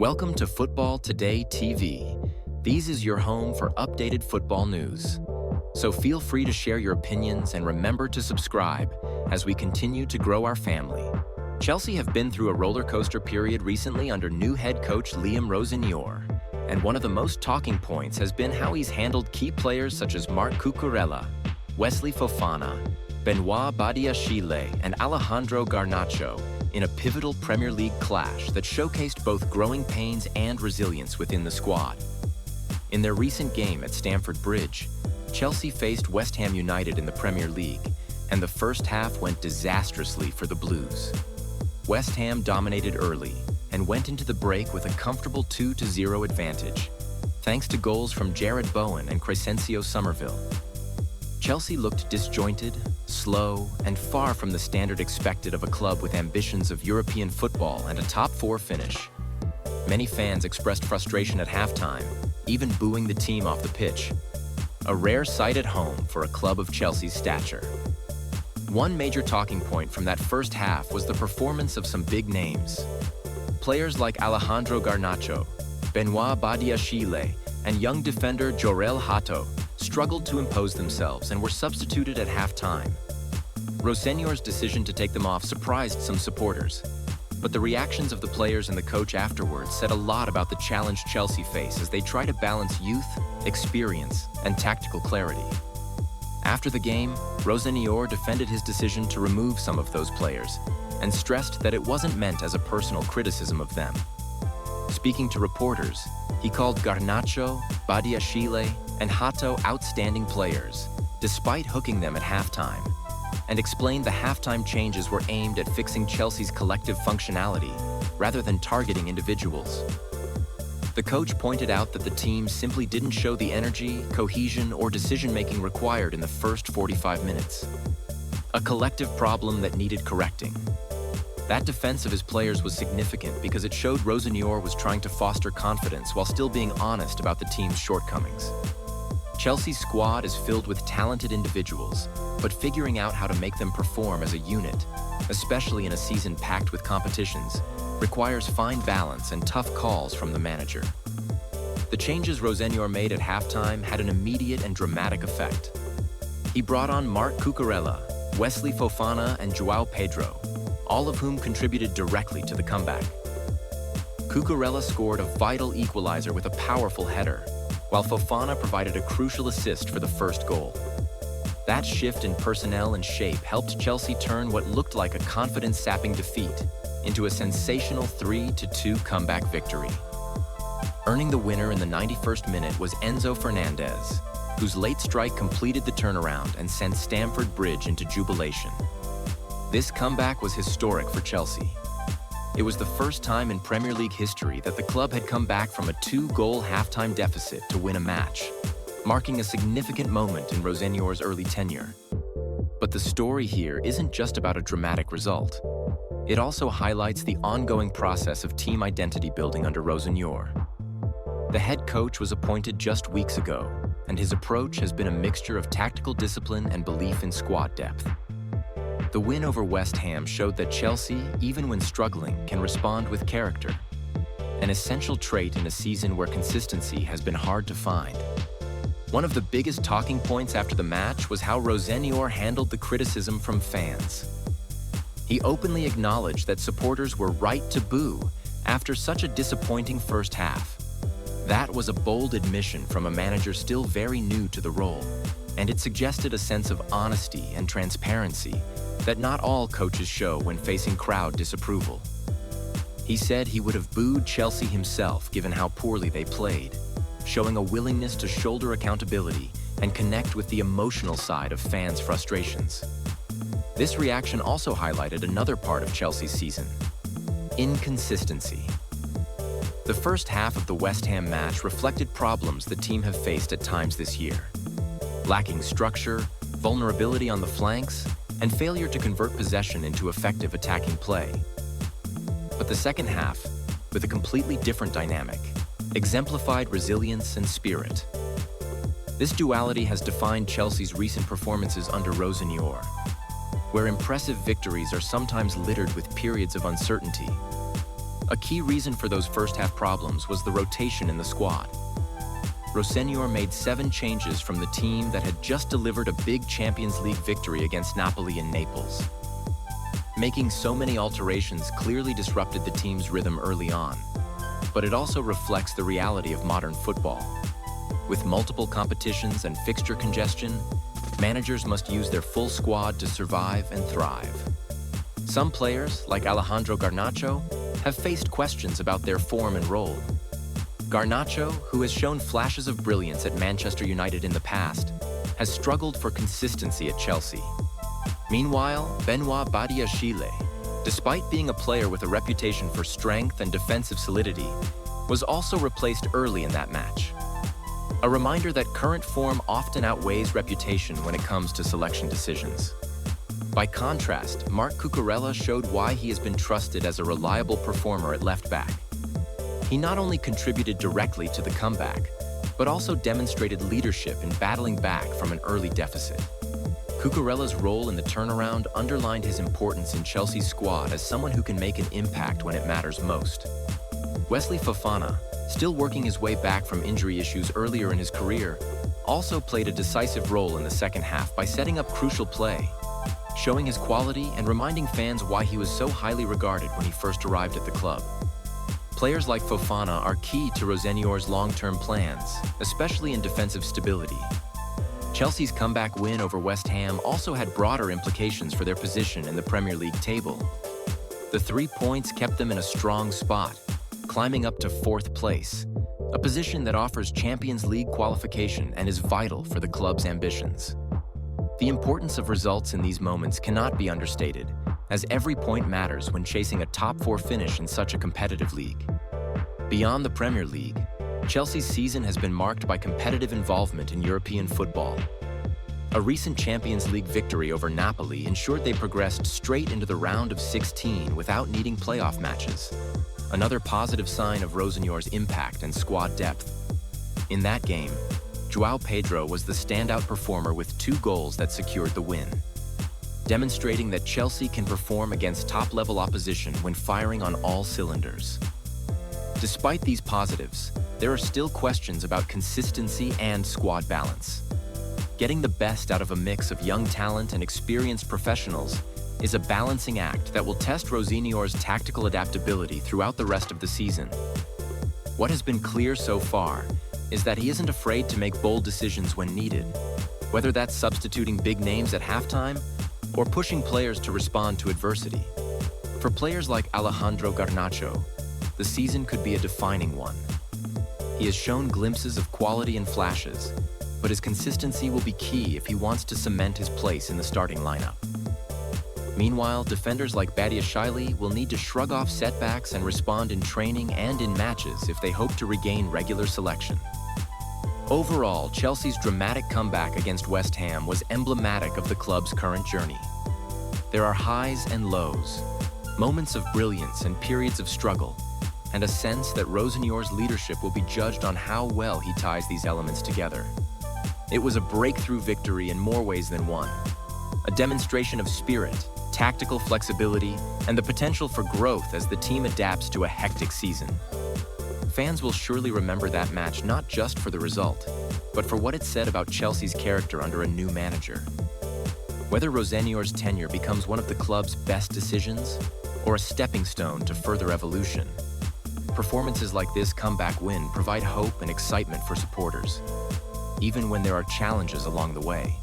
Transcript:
Welcome to Football Today TV. These is your home for updated football news. So feel free to share your opinions and remember to subscribe as we continue to grow our family. Chelsea have been through a roller coaster period recently under new head coach Liam Rosenior, and one of the most talking points has been how he's handled key players such as Marc Cucurella, Wesley Fofana, Benoît Badiashile, and Alejandro Garnacho in a pivotal Premier League clash that showcased both growing pains and resilience within the squad. In their recent game at Stamford Bridge, Chelsea faced West Ham United in the Premier League, and the first half went disastrously for the Blues. West Ham dominated early and went into the break with a comfortable 2-0 advantage, thanks to goals from Jarrod Bowen and Crescencio Somerville. Chelsea looked disjointed, slow, and far from the standard expected of a club with ambitions of European football and a top-4 finish. Many fans expressed frustration at halftime, even booing the team off the pitch. A rare sight at home for a club of Chelsea's stature. One major talking point from that first half was the performance of some big names. Players like Alejandro Garnacho, Benoît Badiashile, and young defender Jorel Hato struggled to impose themselves and were substituted at halftime. Rosenior's decision to take them off surprised some supporters, but the reactions of the players and the coach afterwards said a lot about the challenge Chelsea face as they try to balance youth, experience, and tactical clarity. After the game, Rosenior defended his decision to remove some of those players and stressed that it wasn't meant as a personal criticism of them. Speaking to reporters, he called Garnacho, Badiashile, and Hato outstanding players, despite hooking them at halftime, and explained the halftime changes were aimed at fixing Chelsea's collective functionality rather than targeting individuals. The coach pointed out that the team simply didn't show the energy, cohesion, or decision-making required in the first 45 minutes. A collective problem that needed correcting. That defense of his players was significant because it showed Rosenior was trying to foster confidence while still being honest about the team's shortcomings. Chelsea's squad is filled with talented individuals, but figuring out how to make them perform as a unit, especially in a season packed with competitions, requires fine balance and tough calls from the manager. The changes Rosenior made at halftime had an immediate and dramatic effect. He brought on Marc Cucurella, Wesley Fofana, and João Pedro, all of whom contributed directly to the comeback. Cucurella scored a vital equalizer with a powerful header, while Fofana provided a crucial assist for the first goal. That shift in personnel and shape helped Chelsea turn what looked like a confidence-sapping defeat into a sensational 3-2 comeback victory. Earning the winner in the 91st minute was Enzo Fernandez, whose late strike completed the turnaround and sent Stamford Bridge into jubilation. This comeback was historic for Chelsea. It was the first time in Premier League history that the club had come back from a 2-goal halftime deficit to win a match, marking a significant moment in Rosenior's early tenure. But the story here isn't just about a dramatic result. It also highlights the ongoing process of team identity building under Rosenior. The head coach was appointed just weeks ago, and his approach has been a mixture of tactical discipline and belief in squad depth. The win over West Ham showed that Chelsea, even when struggling, can respond with character, an essential trait in a season where consistency has been hard to find. One of the biggest talking points after the match was how Rosenior handled the criticism from fans. He openly acknowledged that supporters were right to boo after such a disappointing first half. That was a bold admission from a manager still very new to the role, and it suggested a sense of honesty and transparency that not all coaches show when facing crowd disapproval. He said he would have booed Chelsea himself given how poorly they played, showing a willingness to shoulder accountability and connect with the emotional side of fans' frustrations. This reaction also highlighted another part of Chelsea's season: inconsistency. The first half of the West Ham match reflected problems the team have faced at times this year. Lacking structure, vulnerability on the flanks, and failure to convert possession into effective attacking play. But the second half, with a completely different dynamic, exemplified resilience and spirit. This duality has defined Chelsea's recent performances under Rosenior, where impressive victories are sometimes littered with periods of uncertainty. A key reason for those first-half problems was the rotation in the squad. Rosenior made 7 changes from the team that had just delivered a big Champions League victory against Napoli in Naples. Making so many alterations clearly disrupted the team's rhythm early on, but it also reflects the reality of modern football. With multiple competitions and fixture congestion, managers must use their full squad to survive and thrive. Some players, like Alejandro Garnacho, have faced questions about their form and role. Garnacho, who has shown flashes of brilliance at Manchester United in the past, has struggled for consistency at Chelsea. Meanwhile, Benoît Badiashile, despite being a player with a reputation for strength and defensive solidity, was also replaced early in that match. A reminder that current form often outweighs reputation when it comes to selection decisions. By contrast, Marc Cucurella showed why he has been trusted as a reliable performer at left-back. He not only contributed directly to the comeback, but also demonstrated leadership in battling back from an early deficit. Cucurella's role in the turnaround underlined his importance in Chelsea's squad as someone who can make an impact when it matters most. Wesley Fofana, still working his way back from injury issues earlier in his career, also played a decisive role in the second half by setting up crucial play, showing his quality and reminding fans why he was so highly regarded when he first arrived at the club. Players like Fofana are key to Rosenior's long-term plans, especially in defensive stability. Chelsea's comeback win over West Ham also had broader implications for their position in the Premier League table. The 3 points kept them in a strong spot, climbing up to 4th place, a position that offers Champions League qualification and is vital for the club's ambitions. The importance of results in these moments cannot be understated, as every point matters when chasing a top-4 finish in such a competitive league. Beyond the Premier League, Chelsea's season has been marked by competitive involvement in European football. A recent Champions League victory over Napoli ensured they progressed straight into the round of 16 without needing playoff matches, another positive sign of Rosenior's impact and squad depth. In that game, João Pedro was the standout performer with 2 goals that secured the win, demonstrating that Chelsea can perform against top-level opposition when firing on all cylinders. Despite these positives, there are still questions about consistency and squad balance. Getting the best out of a mix of young talent and experienced professionals is a balancing act that will test Rosenior's tactical adaptability throughout the rest of the season. What has been clear so far is that he isn't afraid to make bold decisions when needed, whether that's substituting big names at halftime or pushing players to respond to adversity. For players like Alejandro Garnacho, the season could be a defining one. He has shown glimpses of quality and flashes, but his consistency will be key if he wants to cement his place in the starting lineup. Meanwhile, defenders like Badiashile will need to shrug off setbacks and respond in training and in matches if they hope to regain regular selection. Overall, Chelsea's dramatic comeback against West Ham was emblematic of the club's current journey. There are highs and lows, moments of brilliance and periods of struggle, and a sense that Rosenior's leadership will be judged on how well he ties these elements together. It was a breakthrough victory in more ways than one, a demonstration of spirit, tactical flexibility, and the potential for growth as the team adapts to a hectic season. Fans will surely remember that match not just for the result, but for what it said about Chelsea's character under a new manager. Whether Rosenior's tenure becomes one of the club's best decisions or a stepping stone to further evolution, performances like this comeback win provide hope and excitement for supporters, even when there are challenges along the way.